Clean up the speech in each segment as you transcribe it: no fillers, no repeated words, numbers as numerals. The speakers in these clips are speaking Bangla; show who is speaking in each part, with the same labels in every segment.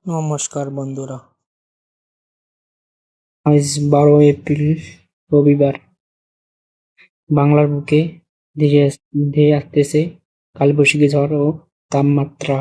Speaker 1: নমস্কার বন্ধুরা, আজ 12 এপ্রিল রবিবার। বাংলার বুকে ধেয়ে আসতেছে কালবৈশাখী ঝড় ও তাপমাত্রা।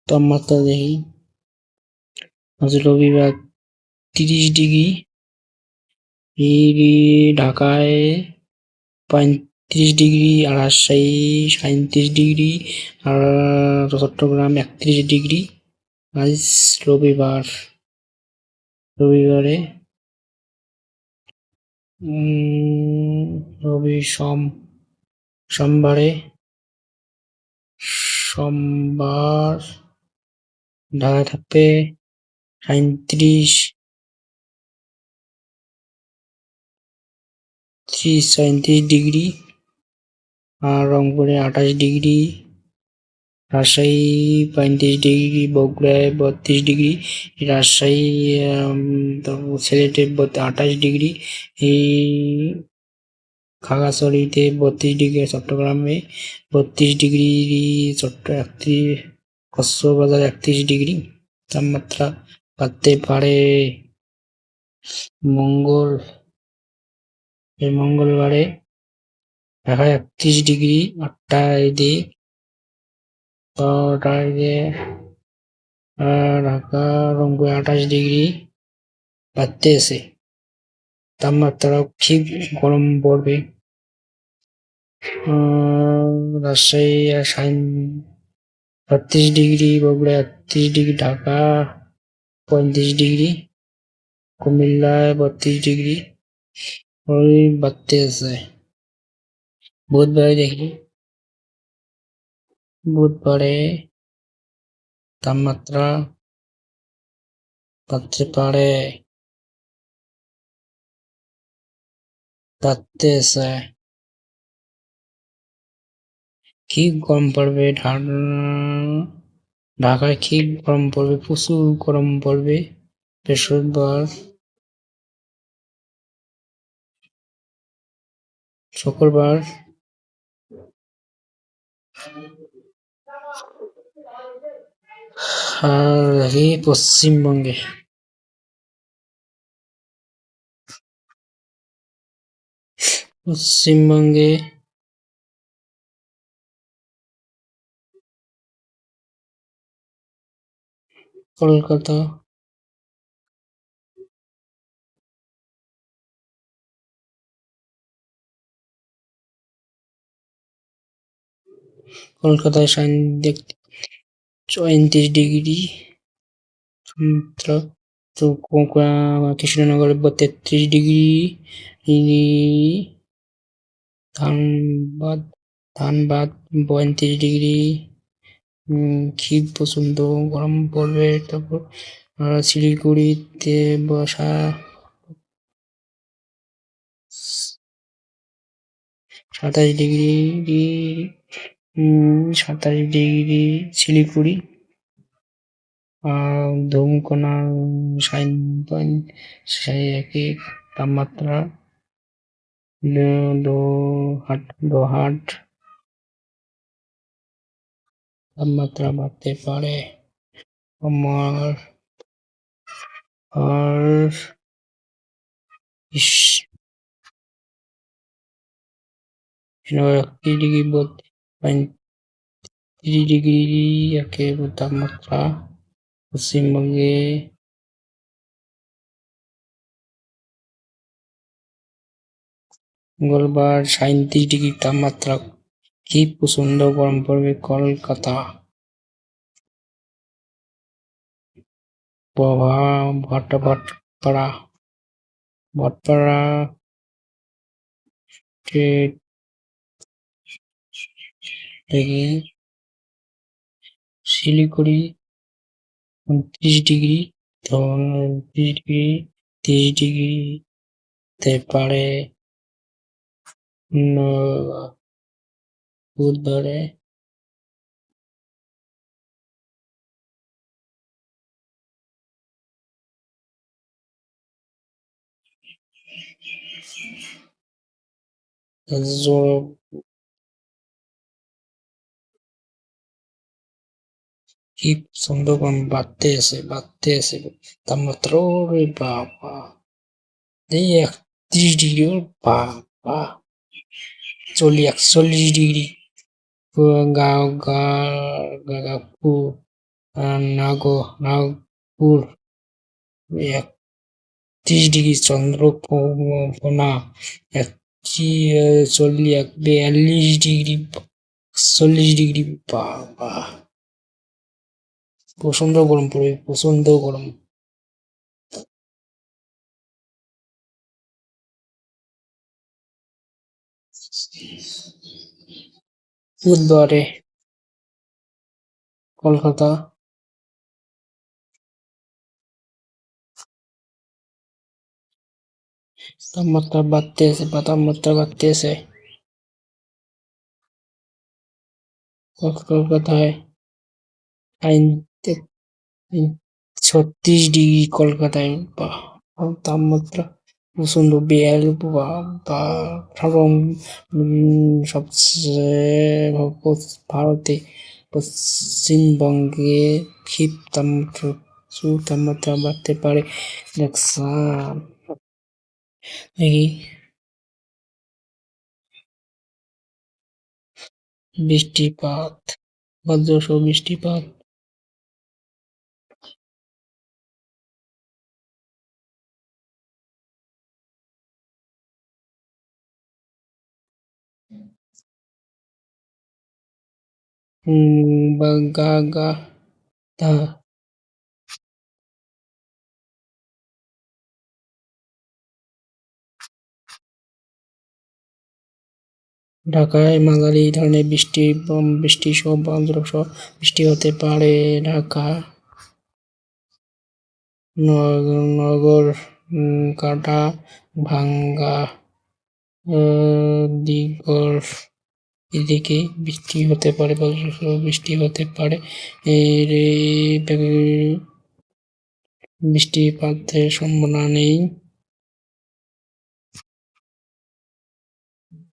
Speaker 1: তাপমাত্রা দেখি, আজ রবিবার 30 ডিগ্রি, ঢাকায় 35 ডিগ্রি, আর রাজশাহী 37 ডিগ্রি, আর চট্টগ্রাম 31 ডিগ্রি। আজ রবিবার। রবিবারে রবি সোমবারে সোমবার ঢাকায় থাকবে 37 ডিগ্রি, আর রংপুরে 28 ডিগ্রি, রাজশাহী 35 ডিগ্রি, বগুড়ায় 32 ডিগ্রি, রাজশাহী সিলেটে 28 ডিগ্রি, এই খাগড়াছড়িতে 32 ডিগ্রি, চট্টগ্রামে 32 ডিগ্রি, কক্সবাজার 31 ডিগ্রি। তাপমাত্রা বাড়তে পারে। মঙ্গলবারে ঢাকায় 31 ডিগ্রি, 12টায় ঢাকা রংপুরে 28 ডিগ্রি বাড়তেছে। তাপমাত্রা ঠিক গরম পড়বে। Rajshahi 36 degree, Bogura 38 degree, Dhaka 35 degree, কুমিল্লায় 32 ডিগ্রি। ওই বাড়তেছে। বুধবারে দেখি, বুধবারে তাপমাত্রা বাড়তেছে। কি গরম পড়বে, ঢাকায় কি গরম পড়বে, প্রচুর গরম পড়বে বৃহস্পতিবার। শুক্রবার আর পশ্চিমবঙ্গে কলকাতায় 34 ডিগ্রি, কৃষ্ণনগরে 33 ডিগ্রি, ধানবাদ 35 ডিগ্রি। কি প্রচন্ড গরম পড়বে। তারপর শিলিগুড়িতে 27 ডিগ্রি, 27 ডিগ্রি শিলিগুড়ি, আর ধুমকোনা একই তাপমাত্রা। দোহাট তাপমাত্রা বাড়তে পারে। আর 31 ডিগ্রি একে তাপমাত্রা। পশ্চিমবঙ্গে মঙ্গলবার 37 ডিগ্রি তাপমাত্রা। কি প্রচন্ড গরম পড়বে কলকাতা। ভটপাড়া শিলিগুড়ি 29 ডিগ্রি, 30 ডিগ্রি তে পারে। বুধবারে জোর কি সুন্দরবন বাড়তে আছে তাপমাত্রা ওরে বাবা এই 31 ডিগ্রি ওর বাবা 41 Gagapur Nagpur 31 degree Chandrakona 42 degree 40 degree বাবা প্রচন্ড গরম পড়বে প্রচন্ড গরম বুধবারে কলকাতা তাপমাত্রা বাড়তে আছে কলকাতায় 36 ডিগ্রি কলকাতায় তাপমাত্রা প্রচন্ড বেয়াল বা সবচেয়ে ভারতে পশ্চিমবঙ্গে ক্ষিপ তাপমাত্রা বাড়তে পারে দেখি বৃষ্টিপাত বজ্রসহ বৃষ্টিপাত বা গা গা তা ঢাকায় মাঝারি ধরনের বৃষ্টি সহ বজ্রসহ বৃষ্টি হতে পারে ঢাকা নগর কাটা ভাঙ্গা দিগর এদিকে বৃষ্টি হতে পারে বজ্রসহ বৃষ্টি হতে পারে এর বৃষ্টিপাতের সম্ভাবনা নেই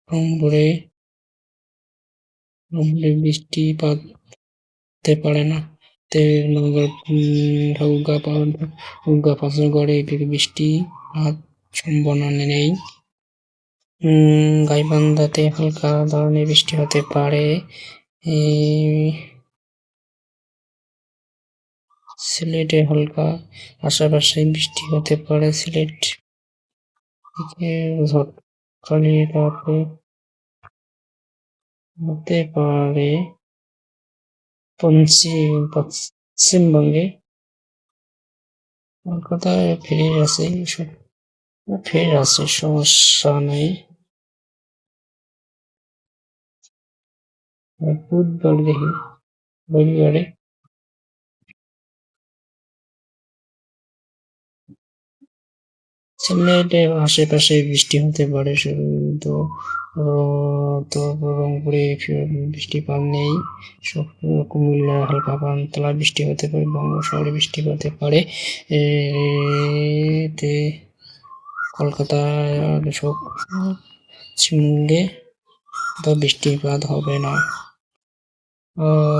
Speaker 1: রংপুরে বৃষ্টিপাত হতে পারে না পাঁচগড়ে বৃষ্টিপাত সম্ভাবনা নেই গাইবান্ধাতে হালকা ধরনের বৃষ্টি হতে পারে সিলেটে হালকা আশেপাশে বৃষ্টি হতে পারে সিলেট থেকে ঝড়খালি রাতে হতে পারে পশ্চিমবঙ্গে কলকাতায় ফের আছে সমস্যা নেই বুধবার দেখি রবিবারে সিলেটের আশেপাশে বৃষ্টি হতে পারে তো রংপুরে বৃষ্টিপাত নেই কুমিল্লায় হালকা পাতলা বৃষ্টি হতে পারে বঙ্গোপসাগরে বৃষ্টি হতে পারে কলকাতায় পশ্চিমবঙ্গে তো বৃষ্টিপাত হবে না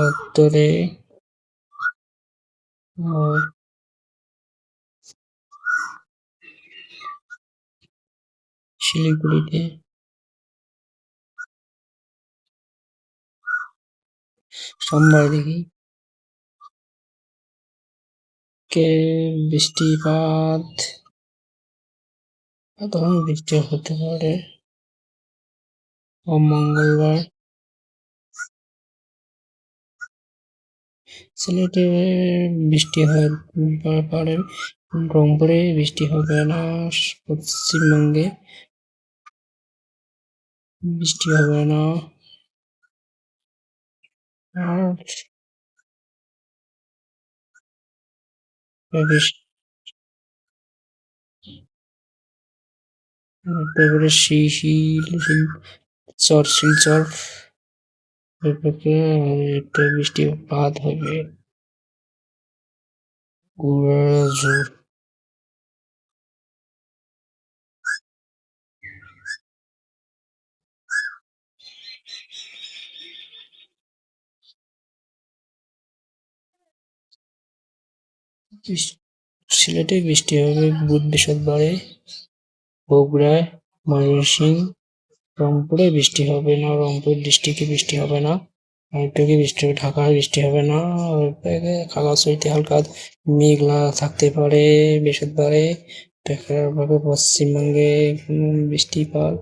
Speaker 1: উত্তরে শিলিগুড়িতে সোমবার দেখি বৃষ্টিপাত তখন বৃষ্টি হতে পারে ও মঙ্গলবার সিলেটে বৃষ্টি হতে পারে রংপুরে বৃষ্টি হবে না পশ্চিমবঙ্গে বৃষ্টি হবে না আর শিলচর একটা বৃষ্টিপাত হবে। গুয়াজু সিলেটে বৃষ্টি হবে বুধ বৃহস্পতিবারে। বগুড়ায়, ময়মনসিংহ, রংপুরে বৃষ্টি হবে না, রংপুর ডিস্ট্রিক্টে বৃষ্টি হবে না। আরেকটুকু বৃষ্টি হবে, ঢাকায় বৃষ্টি হবে না। খাগড়াছড়িতে হালকা মেঘলা থাকতে পারে বৃহস্পতিবারে। ভাবে পশ্চিমবঙ্গে বৃষ্টিপাত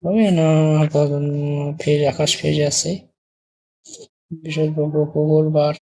Speaker 1: হবে না, হালকা আকাশ ফেজে আছে। বৃহস্পতিবার